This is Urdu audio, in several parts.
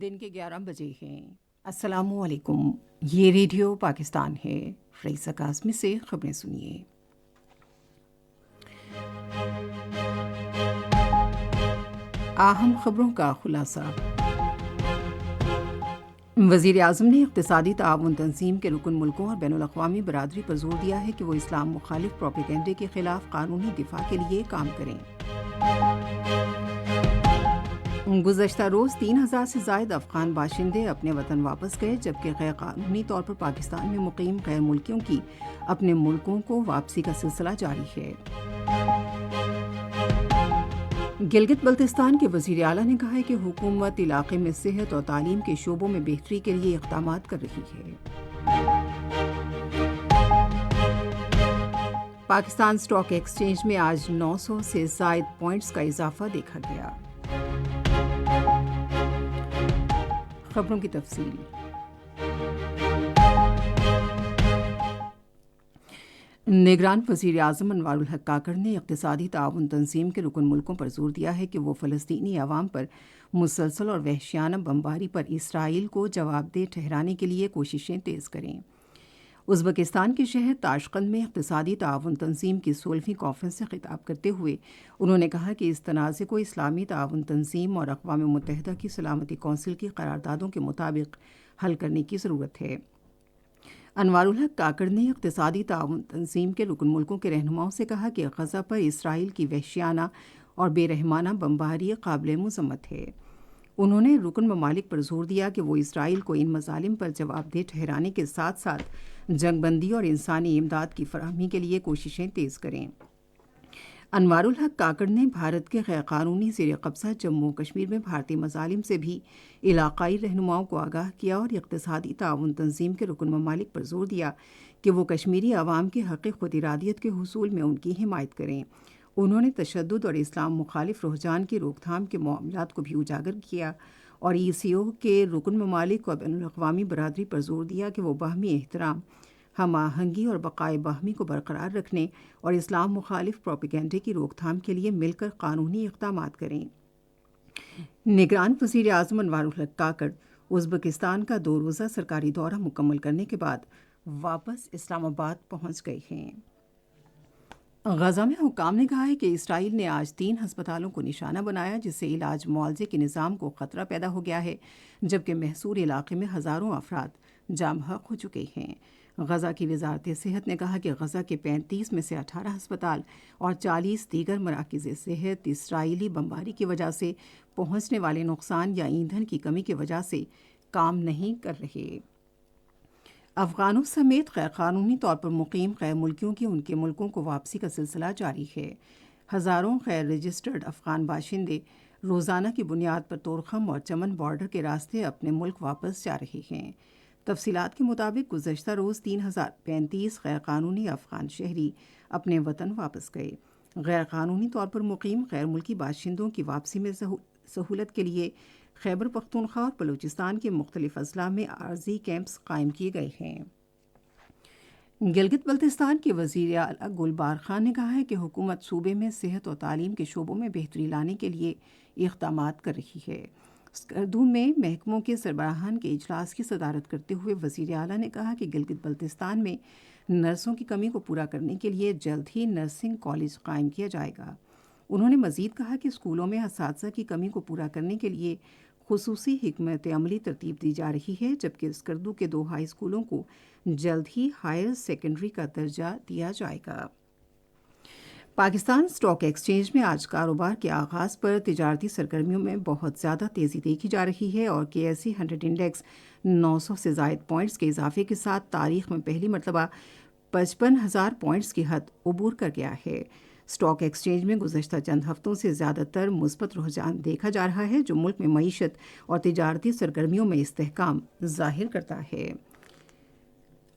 دن کے 11 بجے ہیں۔ السلام علیکم، یہ ریڈیو پاکستان ہے۔ رئیسہ قاسمی سے خبریں سنیے۔ اہم خبروں کا خلاصہ۔ وزیر اعظم نے اقتصادی تعاون تنظیم کے رکن ملکوں اور بین الاقوامی برادری پر زور دیا ہے کہ وہ اسلام مخالف پروپیگنڈے کے خلاف قانونی دفاع کے لیے کام کریں۔ گزشتہ روز 3,000 سے زائد افغان باشندے اپنے وطن واپس گئے، جبکہ غیر قانونی طور پر پاکستان میں مقیم غیر ملکیوں کی اپنے ملکوں کو واپسی کا سلسلہ جاری ہے۔ گلگت بلتستان کے وزیر اعلیٰ نے کہا ہے کہ حکومت علاقے میں صحت اور تعلیم کے شعبوں میں بہتری کے لیے اقدامات کر رہی ہے۔ پاکستان اسٹاک ایکسچینج میں آج 900 سے زائد پوائنٹس کا اضافہ دیکھا گیا۔ خبروں کی تفصیل۔ نگران وزیر اعظم انوار الحق کاکڑ نے اقتصادی تعاون تنظیم کے رکن ملکوں پر زور دیا ہے کہ وہ فلسطینی عوام پر مسلسل اور وحشیانہ بمباری پر اسرائیل کو جواب دہ ٹھہرانے کے لیے کوششیں تیز کریں۔ ازبکستان کے شہر تاشقند میں اقتصادی تعاون تنظیم کی 16ویں کانفرنس سے خطاب کرتے ہوئے انہوں نے کہا کہ اس تنازع کو اسلامی تعاون تنظیم اور اقوام متحدہ کی سلامتی کونسل کی قراردادوں کے مطابق حل کرنے کی ضرورت ہے۔ انوار الحق کاکڑ نے اقتصادی تعاون تنظیم کے رکن ملکوں کے رہنماؤں سے کہا کہ غزہ پر اسرائیل کی وحشیانہ اور بے رحمانہ بمباری قابل مذمت ہے۔ انہوں نے رکن ممالک پر زور دیا کہ وہ اسرائیل کو ان مظالم پر جواب دہ ٹھہرانے کے ساتھ ساتھ جنگ بندی اور انسانی امداد کی فراہمی کے لیے کوششیں تیز کریں۔ انوار الحق کاکڑ نے بھارت کے غیر قانونی زیر قبضہ جموں و کشمیر میں بھارتی مظالم سے بھی علاقائی رہنماؤں کو آگاہ کیا اور اقتصادی تعاون تنظیم کے رکن ممالک پر زور دیا کہ وہ کشمیری عوام کے حق خود ارادیت کے حصول میں ان کی حمایت کریں۔ انہوں نے تشدد اور اسلام مخالف رجحان کی روک تھام کے معاملات کو بھی اجاگر کیا اور ECO کے رکن ممالک اور بین الاقوامی برادری پر زور دیا کہ وہ باہمی احترام، ہم آہنگی اور بقائے باہمی کو برقرار رکھنے اور اسلام مخالف پروپیگنڈے کی روک تھام کے لیے مل کر قانونی اقدامات کریں۔ نگران وزیر اعظم انوار الحق کاکڑ ازبکستان کا 2 روزہ سرکاری دورہ مکمل کرنے کے بعد واپس اسلام آباد پہنچ گئے ہیں۔ غزہ میں حکام نے کہا ہے کہ اسرائیل نے آج 3 ہسپتالوں کو نشانہ بنایا، جس سے علاج معالجے کے نظام کو خطرہ پیدا ہو گیا ہے، جبکہ محصور علاقے میں ہزاروں افراد جاں بحق ہو چکے ہیں۔ غزہ کی وزارت صحت نے کہا کہ غزہ کے 35 میں سے 18 ہسپتال اور 40 دیگر مراکز صحت اسرائیلی بمباری کی وجہ سے پہنچنے والے نقصان یا ایندھن کی کمی کی وجہ سے کام نہیں کر رہے۔ افغانوں سمیت غیر قانونی طور پر مقیم غیر ملکیوں کی ان کے ملکوں کو واپسی کا سلسلہ جاری ہے۔ ہزاروں غیر رجسٹرڈ افغان باشندے روزانہ کی بنیاد پر طورخم اور چمن بارڈر کے راستے اپنے ملک واپس جا رہے ہیں۔ تفصیلات کے مطابق گزشتہ روز 3,035 غیر قانونی افغان شہری اپنے وطن واپس گئے۔ غیر قانونی طور پر مقیم غیر ملکی باشندوں کی واپسی میں سہولت کے لیے خیبر پختونخوا اور بلوچستان کے مختلف اضلاع میں عارضی کیمپس قائم کیے گئے ہیں۔ گلگت بلتستان کے وزیر اعلیٰ گلبار خان نے کہا ہے کہ حکومت صوبے میں صحت اور تعلیم کے شعبوں میں بہتری لانے کے لیے اقدامات کر رہی ہے۔ اسکردو میں محکموں کے سربراہان کے اجلاس کی صدارت کرتے ہوئے وزیر اعلیٰ نے کہا کہ گلگت بلتستان میں نرسوں کی کمی کو پورا کرنے کے لیے جلد ہی نرسنگ کالج قائم کیا جائے گا۔ انہوں نے مزید کہا کہ اسکولوں میں اساتذہ کی کمی کو پورا کرنے کے لیے خصوصی حکمت عملی ترتیب دی جا رہی ہے، جبکہ اسکردو کے 2 ہائی اسکولوں کو جلد ہی ہائر سیکنڈری کا درجہ دیا جائے گا۔ پاکستان اسٹاک ایکسچینج میں آج کاروبار کے آغاز پر تجارتی سرگرمیوں میں بہت زیادہ تیزی دیکھی جا رہی ہے اور KSE 100 انڈیکس 900 سے زائد پوائنٹس کے اضافے کے ساتھ تاریخ میں پہلی مرتبہ 55,000 پوائنٹس کی حد عبور کر گیا ہے۔ اسٹاک ایکسچینج میں گزشتہ چند ہفتوں سے زیادہ تر مثبت رجحان دیکھا جا رہا ہے، جو ملک میں معیشت اور تجارتی سرگرمیوں میں استحکام ظاہر کرتا ہے۔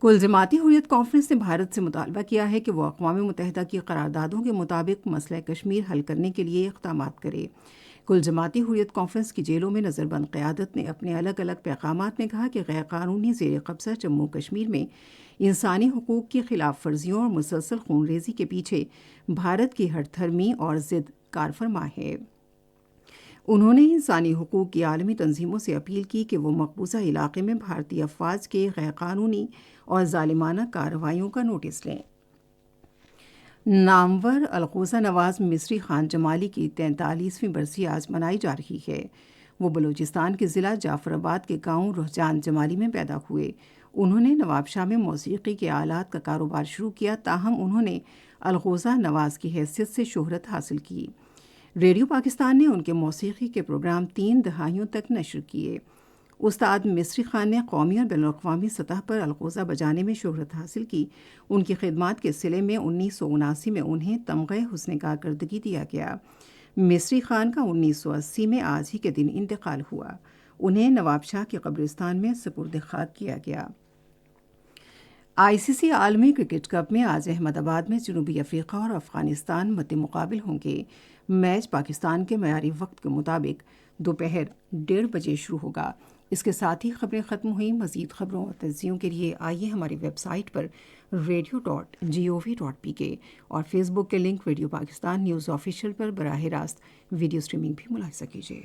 کل جماعتی حریت کانفرنس نے بھارت سے مطالبہ کیا ہے کہ وہ اقوام متحدہ کی قراردادوں کے مطابق مسئلہ کشمیر حل کرنے کے لیے اقدامات کرے۔ کل جماعتی حریت کانفرنس کی جیلوں میں نظر بند قیادت نے اپنے الگ الگ پیغامات میں کہا کہ غیر قانونی زیر قبضہ جموں کشمیر میں انسانی حقوق کی خلاف ورزیوں اور مسلسل خون ریزی کے پیچھے بھارت کی ہٹ دھرمی اور ضد کار فرما ہے۔ انہوں نے انسانی حقوق کی عالمی تنظیموں سے اپیل کی کہ وہ مقبوضہ علاقے میں بھارتی افواج کے غیر قانونی اور ظالمانہ کارروائیوں کا نوٹس لیں۔ نامور الغوزہ نواز مصری خان جمالی کی 43ویں برسی آج منائی جا رہی ہے۔ وہ بلوچستان کے ضلع جعفر آباد کے گاؤں رحجان جمالی میں پیدا ہوئے۔ انہوں نے نواب شاہ میں موسیقی کے آلات کا کاروبار شروع کیا، تاہم انہوں نے الغوزہ نواز کی حیثیت سے شہرت حاصل کی۔ ریڈیو پاکستان نے ان کے موسیقی کے پروگرام 3 دہائیوں تک نشر کیے۔ استاد مصری خان نے قومی اور بین الاقوامی سطح پر الغوزہ بجانے میں شہرت حاصل کی۔ ان کی خدمات کے صلے میں 1979 میں انہیں تمغہ حسن کارکردگی دیا گیا۔ مصری خان کا 1980 میں آج ہی کے دن انتقال ہوا۔ انہیں نواب شاہ کے قبرستان میں سپرد خاک کیا گیا۔ ICC عالمی کرکٹ کپ میں آج احمد آباد میں جنوبی افریقہ اور افغانستان مد مقابل ہوں گے۔ میچ پاکستان کے معیاری وقت کے مطابق دوپہر 1:30 بجے شروع ہوگا۔ اس کے ساتھ ہی خبریں ختم ہوئیں۔ مزید خبروں اور تجزیوں کے لیے آئیے ہماری ویب سائٹ پر radio.gov.pk اور فیس بک کے link radio Pakistan news official پر براہ راست ویڈیو سٹریمنگ بھی ملاحظہ کیجیے۔